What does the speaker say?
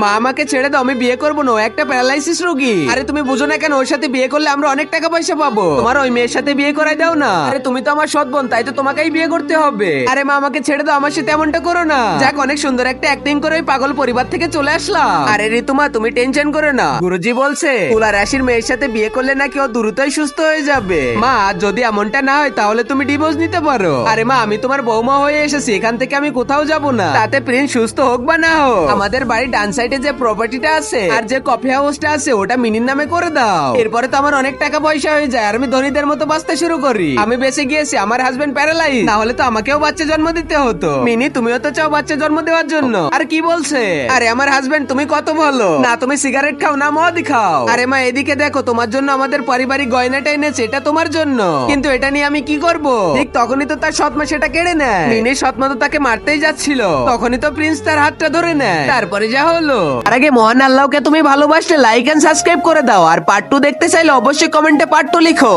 মা আমাকে ছেড়ে দাও, আমি বিয়ে করবো না, ও একটা প্যারালাইসিস রোগী। আরে তুমি বুঝো না কেন, ওর সাথে বিয়ে করলে আমরা অনেক টাকা পয়সা পাবো। তোমার ওই মেয়ের সাথে বিয়ে করাই দাও না। আরে তুমি তো আমার সৎ বোন, তাই তো তোমাকেই বিয়ে করতে হবে। আরে মা আমাকে ছেড়ে দাও, আমার সাথে এমনটা করো না। যাক, অনেক সুন্দর একটা অ্যাক্টিং করে ওই পাগল পরিবার থেকে চলে আসলাম। আরে ঋতুমা, তুমি টেনশন করো না, গুরুজি বলছে তুলা রাশির মেয়ের সাথে বিয়ে করলে নাকি ও দ্রুতই সুস্থ হয়ে যাবে। মা যদি এমনটা না হয় তাহলে তুমি ডিভোর্স নিতে পারো। আরে মা, আমি তোমার বৌমা হয়ে এসেছি, এখান থেকে আমি কোথাও যাব না। তাতে প্রিন্স সুস্থ হোক বা না হোক, আমাদের বাড়ির ডান সাইডে যে প্রপার্টিটা আছে আর যে কফি হাউসটা আছে ওটা মিনির নামে করে দাও। এরপরে তো আমার অনেক টাকা পয়সা হয়ে যায় আর আমি ধনীদের মতো বাঁচতে শুরু করি। আমি বেঁচে গিয়েছি, আমার হাজবেন্ড প্যারালাইজ, না হলে তো আমাকেও বাচ্চা জন্ম দিতে হতো। মিনি, তুমিও তো চাও বাচ্চা জন্ম দেওয়ার জন্য। আর কি বলছে? আরে আমার হাজবেন্ড তুমি কত ভালো না, তুমি সিগারেট খাও না মদ খাও। আরে মা এদিকে দেখো, তোমার জন্য আমাদের পারিবারিক গয়নাটা এনেছে, এটা তোমার জন্য। কিন্তু এটা নিয়ে আমি কি করব? ঠিক তখনই তো তার সৎমা সেটা কেড়ে নেয়। মিনির সৎমা তো তাকে মারতেই যাচ্ছিল, তখনই তো প্রিন্স তার হাতটা ধরে নেয়। তারপরে যা হলো। আর আগে মহান আল্লাহকে তুমি ভালোবাসলে লাইক এন্ড সাবস্ক্রাইব করে দাও, আর পার্ট 2 দেখতে চাইলে অবশ্যই কমেন্টে পার্ট 2 লিখো।